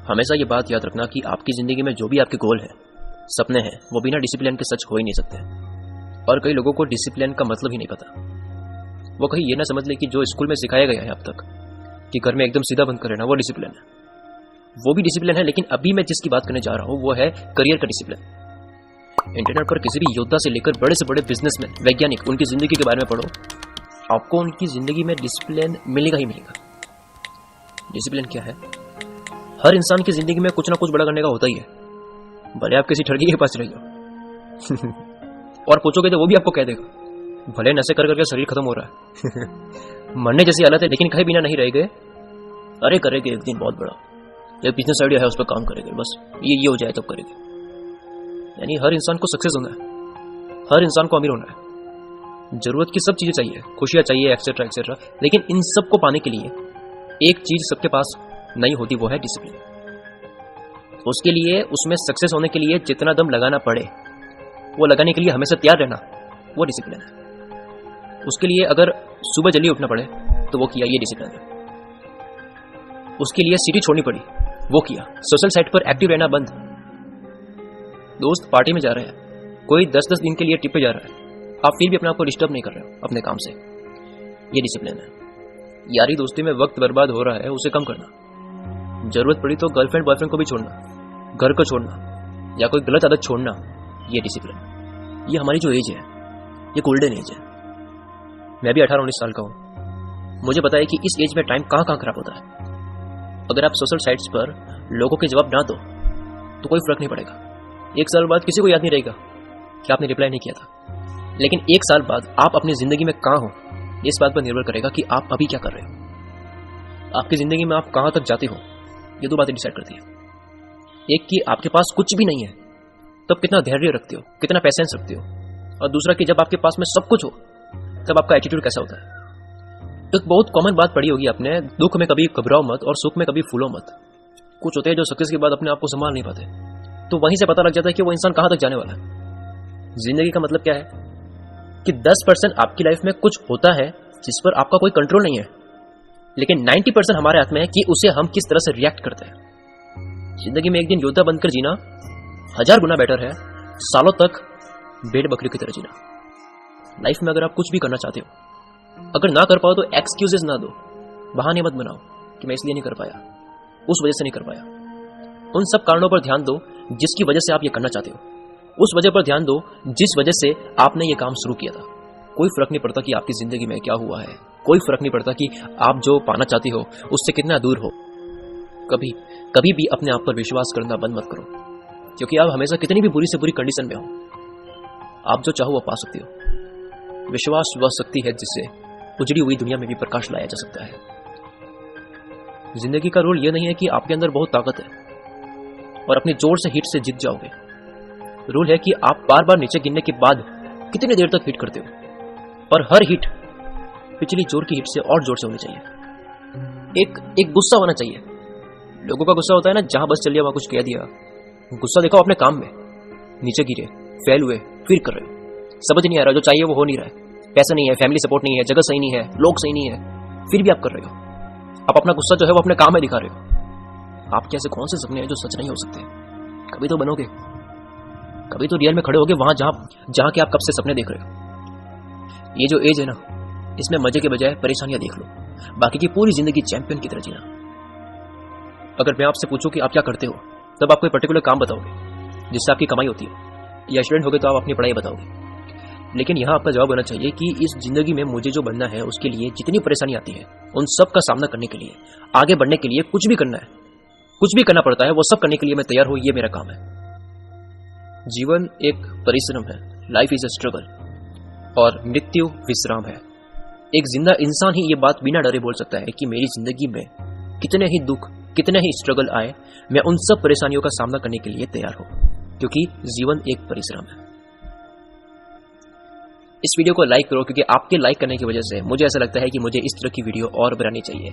हमेशा ये बात याद रखना कि आपकी ज़िंदगी में जो भी आपके गोल है, सपने हैं, वो बिना डिसिप्लिन के सच हो ही नहीं सकते। और कई लोगों को डिसिप्लिन का मतलब ही नहीं पता। वो कहीं ये ना समझ ले कि जो स्कूल में सिखाया गया है अब तक कि घर में एकदम सीधा बंद कर रहना, वो डिसिप्लिन है। वो भी डिसिप्लिन है, लेकिन अभी मैं जिसकी बात करने जा रहा हूँ वो है करियर का डिसिप्लिन। इंटरनेट पर किसी भी योद्धा से लेकर बड़े से बड़े बिजनेसमैन, वैज्ञानिक, उनकी जिंदगी के बारे में पढ़ो, आपको उनकी जिंदगी में डिसिप्लिन मिलेगा ही मिलेगा। डिसिप्लिन क्या है? हर इंसान की जिंदगी में कुछ ना कुछ बड़ा करने का होता ही है, भले आप किसी ठगी के पास रह जाओ और पूछोगे तो वो भी आपको कह देगा, भले नशे कर करके शरीर खत्म हो रहा है मरने जैसी हालत है, लेकिन कहीं बिना नहीं रह गए, अरे करेंगे एक दिन बहुत बड़ा, एक बिजनेस आइडिया है उस पर काम करेंगे, बस ये हो जाए तब करेंगे। यानी हर इंसान को सक्सेस होना है, हर इंसान को अमीर होना है, जरूरत की सब चीजें चाहिए, खुशियां चाहिए, एक्सेट्रा एक्सेट्रा, लेकिन इन सब को पाने के लिए एक चीज सबके पास नहीं होती, वो है डिसिप्लिन। उसके लिए, उसमें सक्सेस होने के लिए जितना दम लगाना पड़े वो लगाने के लिए हमेशा तैयार रहना, वो डिसिप्लिन है। उसके लिए अगर सुबह जल्दी उठना पड़े तो वो किया, ये डिसिप्लिन है। उसके लिए सिटी छोड़नी पड़ी, वो किया। सोशल साइट पर एक्टिव रहना बंद, दोस्त पार्टी में जा रहे हैं, कोई 10-10 दिन के लिए ट्रिप पे जा रहा है, आप फिर भी अपने आप को डिस्टर्ब नहीं कर रहे हो अपने काम से, ये डिसिप्लिन है। यारी दोस्ती में वक्त बर्बाद हो रहा है, उसे कम करना, जरूरत पड़ी तो गर्लफ्रेंड बॉयफ्रेंड को भी छोड़ना, घर को छोड़ना या कोई गलत आदत छोड़ना, ये डिसिप्लिन। ये हमारी जो एज है, ये गोल्डन एज है। मैं भी 18-19 साल का हूं, मुझे पता है कि इस एज में टाइम कहां खराब होता है। अगर आप सोशल साइट्स पर लोगों के जवाब ना दो तो कोई फर्क नहीं पड़ेगा, 1 साल बाद किसी को याद नहीं रहेगा कि आपने रिप्लाई नहीं किया था, लेकिन 1 साल बाद आप अपनी जिंदगी में कहां हो, इस बात पर निर्भर करेगा कि आप अभी क्या कर रहे हो। आपकी जिंदगी में आप कहां तक जाते हो, ये 2 बातें डिसाइड करती है। एक कि आपके पास कुछ भी नहीं है तब कितना धैर्य रखते हो, कितना पेशेंस रखते हो, और दूसरा कि जब आपके पास में सब कुछ हो तब आपका एटीट्यूड कैसा होता है। एक बहुत कॉमन बात पढ़ी होगी आपने, दुख में कभी घबराओ मत और सुख में कभी फूलो मत। कुछ होते हैं जो सक्सेस के बाद अपने आप को संभाल नहीं पाते, तो वहीं से पता लग जाता है कि वो इंसान कहां तक जाने वाला है। जिंदगी का मतलब क्या है कि 10% आपकी लाइफ में कुछ होता है जिस पर आपका कोई कंट्रोल नहीं है, लेकिन 90% हमारे हाथ में है कि उसे हम किस तरह से रिएक्ट करते हैं। जिंदगी में एक दिन योद्धा बनकर जीना 1000 गुना बेटर है सालों तक भेड़ बकरी की तरह जीना। लाइफ में अगर आप कुछ भी करना चाहते हो, अगर ना कर पाओ तो एक्सक्यूजेस ना दो, बहाने मत बनाओ कि मैं इसलिए नहीं कर पाया, उस वजह से नहीं कर पाया। उन सब कारणों पर ध्यान दो जिसकी वजह से आप ये करना चाहते हो, उस वजह पर ध्यान दो जिस वजह से आपने ये काम शुरू किया था। कोई फर्क नहीं पड़ता कि आपकी जिंदगी में क्या हुआ है, कोई फर्क नहीं पड़ता कि आप जो पाना चाहते हो उससे कितना दूर हो। कभी भी अपने आप पर विश्वास करना बंद मत करो, क्योंकि आप हमेशा कितनी भी बुरी से बुरी कंडीशन में हो, आप जो चाहो वो पा सकते हो। विश्वास वह शक्ति है जिससे उजड़ी हुई दुनिया में भी प्रकाश लाया जा सकता है। जिंदगी का रूल यह नहीं है कि आपके अंदर बहुत ताकत है और अपने जोर से हिट से जीत जाओगे। रूल है कि आप बार बार नीचे गिरने के बाद कितनी देर तक हिट करते हो, और हर हिट पिछली जोर की हिट से और जोर से होनी चाहिए। एक गुस्सा होना चाहिए। लोगों का गुस्सा होता है ना, जहां बस चल दिया वहां कुछ कह दिया। गुस्सा देखो अपने काम में, नीचे गिरे, फेल हुए, फिर कर रहे हो, समझ नहीं आ रहा, जो चाहिए वो हो नहीं रहा है, पैसा नहीं है, फैमिली सपोर्ट नहीं है, जगह सही नहीं है, लोग सही नहीं है, फिर भी आप कर रहे हो। आप अपना गुस्सा जो है वो अपने काम में दिखा रहे हो। आपके ऐसे कौन से सपने हैं जो सच नहीं हो सकते? कभी तो बनोगे, कभी तो रियल में खड़े होगे वहां जहां के आप कब से सपने देख रहे हो। ये जो एज है ना, इसमें मजे के बजाय परेशानियां देख लो, बाकी की पूरी जिंदगी चैंपियन की तरह जीना। अगर मैं आपसे पूछूं कि आप क्या करते हो, तब आप कोई पर्टिकुलर काम बताओगे जिससे आपकी कमाई होती है, या स्टूडेंट होगे तो आप अपनी पढ़ाई बताओगे। लेकिन यहाँ आपका जवाब होना चाहिए कि इस जिंदगी में मुझे जो बनना है उसके लिए जितनी परेशानी आती है उन सब का सामना करने के लिए, आगे बढ़ने के लिए कुछ भी करना है, कुछ भी करना पड़ता है, वो सब करने के लिए मैं तैयार हूं, ये मेरा काम है। जीवन एक परिश्रम है, लाइफ इज अ स्ट्रगल, और मृत्यु विश्राम है। एक जिंदा इंसान ही ये बात बिना डरे बोल सकता है कि मेरी जिंदगी में कितने ही दुख, कितने ही स्ट्रगल आए, मैं उन सब परेशानियों का सामना करने के लिए तैयार हूं, क्योंकि जीवन एक परिश्रम है। इस वीडियो को लाइक करो, क्योंकि आपके लाइक करने की वजह से मुझे ऐसा लगता है कि मुझे इस तरह की वीडियो और बनानी चाहिए।